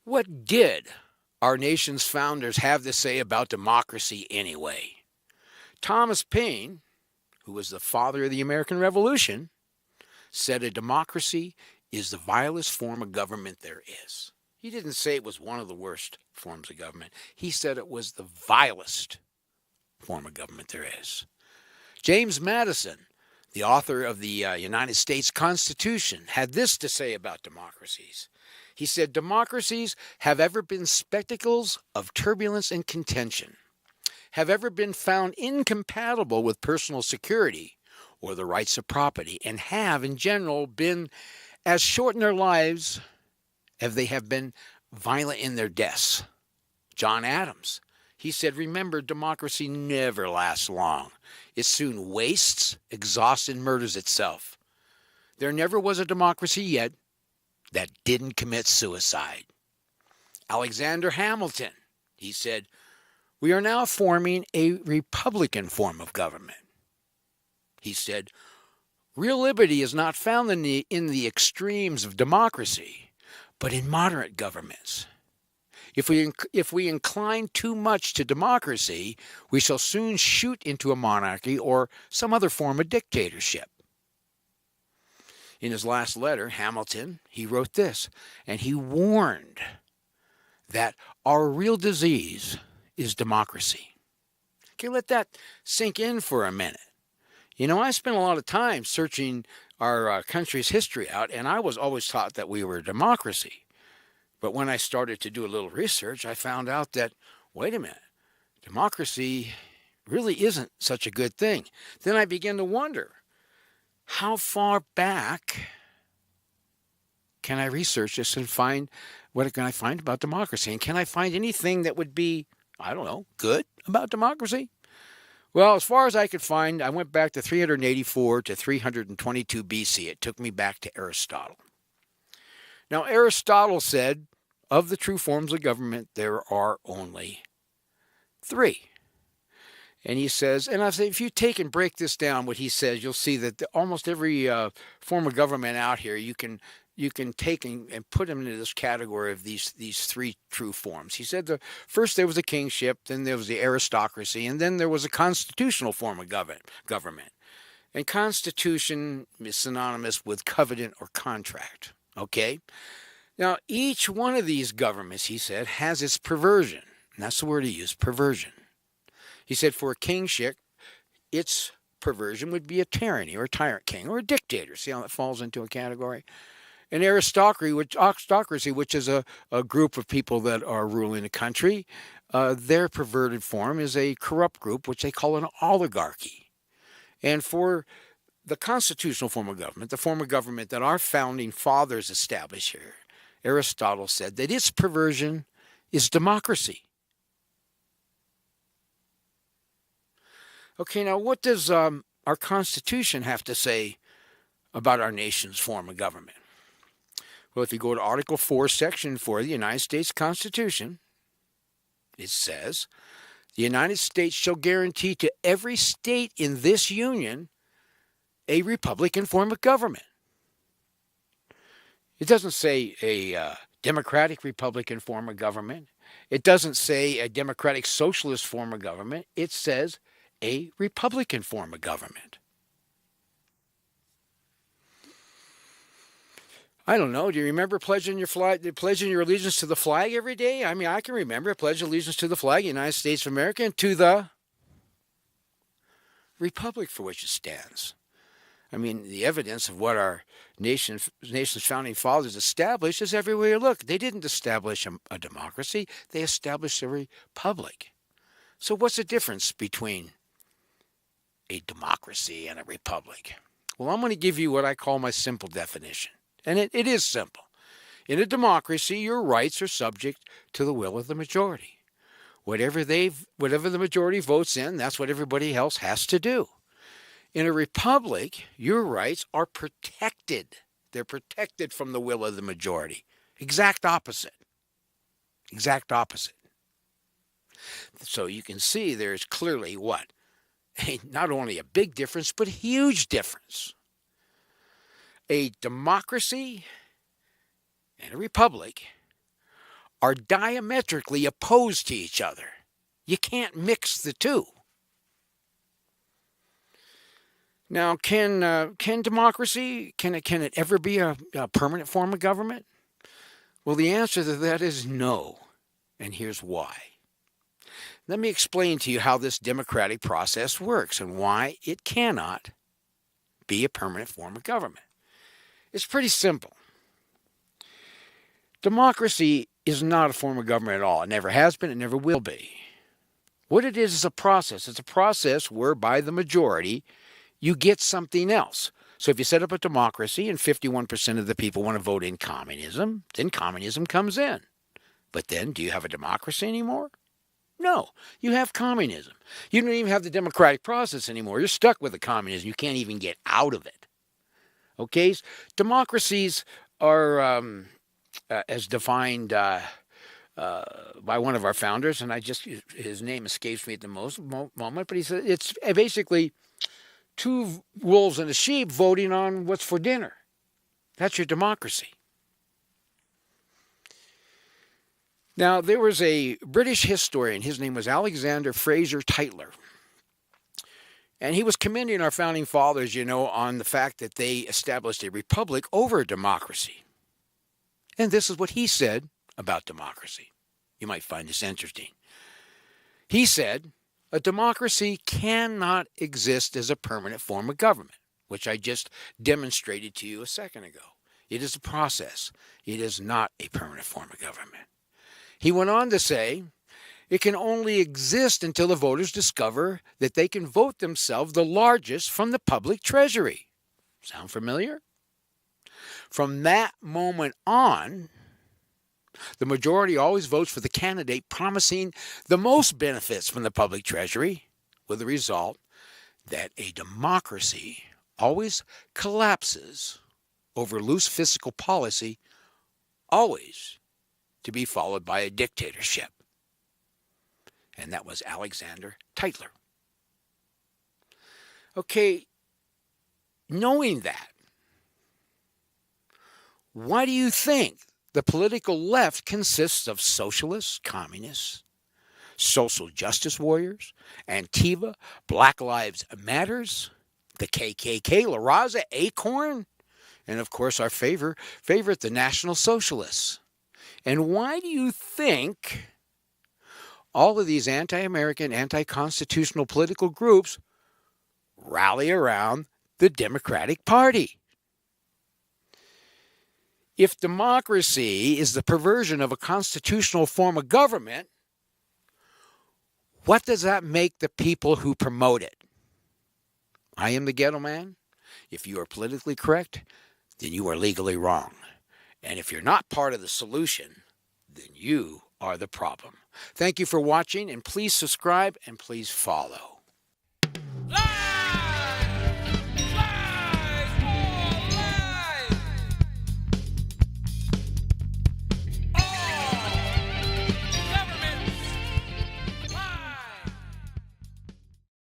What did our nation's founders have to say about democracy anyway? Thomas Paine, who was the father of the American Revolution, said a democracy is the vilest form of government there is. He didn't say it was one of the worst forms of government. He said it was the vilest form of government there is. James Madison, the author of the United States Constitution, had this to say about democracies. He said, democracies have ever been spectacles of turbulence and contention, have ever been found incompatible with personal security or the rights of property, and have, in general, been as short in their lives as they have been violent in their deaths. John Adams, he said, remember, democracy never lasts long. It soon wastes, exhausts, and murders itself. There never was a democracy yet that didn't commit suicide. Alexander Hamilton, he said, we are now forming a republican form of government. He said, real liberty is not found in the extremes of democracy, but in moderate governments. If we incline too much to democracy, we shall soon shoot into a monarchy or some other form of dictatorship. In his last letter, Hamilton, he wrote this, and he warned that our real disease is democracy. Okay, let that sink in for a minute. You know, I spent a lot of time searching our country's history out, and I was always taught that we were a democracy. But when I started to do a little research, I found out that, wait a minute, democracy really isn't such a good thing. Then I began to wonder, how far back can I research this and find what can I find about democracy? And can I find anything that would be, I don't know, good about democracy? Well, as far as I could find, I went back to 384 to 322 BC. It took me back to Aristotle. Now, Aristotle said, of the true forms of government, there are only three. And he says, and I say, if you take and break this down, what he says, you'll see that almost every form of government out here, you can take and put them into this category of these three true forms. He said first there was a kingship, then there was the aristocracy, and then there was a constitutional form of government. And constitution is synonymous with covenant or contract. Okay? Now, each one of these governments, he said, has its perversion. And that's the word he used, perversion. He said for a kingship, its perversion would be a tyranny or a tyrant king or a dictator. See how that falls into a category? An aristocracy, which is a group of people that are ruling a country, their perverted form is a corrupt group, which they call an oligarchy. And for the constitutional form of government, the form of government that our founding fathers established here, Aristotle said that its perversion is democracy. Okay, now what does our Constitution have to say about our nation's form of government? Well, if you go to Article 4, Section 4 of the United States Constitution, it says, the United States shall guarantee to every state in this union a republican form of government. It doesn't say a democratic republican form of government. It doesn't say a democratic socialist form of government. It says a republican form of government. I don't know. Do you remember pledging your allegiance to the flag every day? I mean, I can remember pledge allegiance to the flag, United States of America, and to the republic for which it stands. I mean, the evidence of what our nation's founding fathers established is everywhere you look. They didn't establish a democracy. They established a republic. So what's the difference between a democracy and a republic? Well, I'm going to give you what I call my simple definition. And it is simple. In a democracy, your rights are subject to the will of the majority. Whatever the majority votes in, that's what everybody else has to do. In a republic, your rights are protected. They're protected from the will of the majority. Exact opposite. Exact opposite. So you can see there's clearly what? Not only a big difference, but a huge difference. A democracy and a republic are diametrically opposed to each other. You can't mix the two. Now, can democracy, can it ever be a permanent form of government? Well, the answer to that is no, and here's why. Let me explain to you how this democratic process works and why it cannot be a permanent form of government. It's pretty simple. Democracy is not a form of government at all. It never has been, it never will be. What it is a process. It's a process whereby the majority, you get something else. So if you set up a democracy and 51% of the people want to vote in communism, then communism comes in. But then, do you have a democracy anymore? No, you have communism. You don't even have the democratic process anymore. You're stuck with the communism. You can't even get out of it. Okay? Democracies are, as defined by one of our founders, and his name escapes me at the moment, but he said it's basically two wolves and a sheep voting on what's for dinner. That's your democracy. Now, there was a British historian. His name was Alexander Fraser Tytler. And he was commending our founding fathers, on the fact that they established a republic over a democracy. And this is what he said about democracy. You might find this interesting. He said, a democracy cannot exist as a permanent form of government, which I just demonstrated to you a second ago. It is a process. It is not a permanent form of government. He went on to say, it can only exist until the voters discover that they can vote themselves the largest from the public treasury. Sound familiar? From that moment on, the majority always votes for the candidate promising the most benefits from the public treasury, with the result that a democracy always collapses over loose fiscal policy, always to be followed by a dictatorship. And that was Alexander Tytler. Okay, knowing that, why do you think the political left consists of socialists, communists, social justice warriors, Antifa, Black Lives Matters, the KKK, La Raza, Acorn, and of course our favorite, the National Socialists? And why do you think all of these anti-American, anti-constitutional political groups rally around the Democratic Party? If democracy is the perversion of a constitutional form of government, what does that make the people who promote it? I am the ghetto man. If you are politically correct, then you are legally wrong. And if you're not part of the solution, then you are the problem. Thank you for watching, and please subscribe and please follow.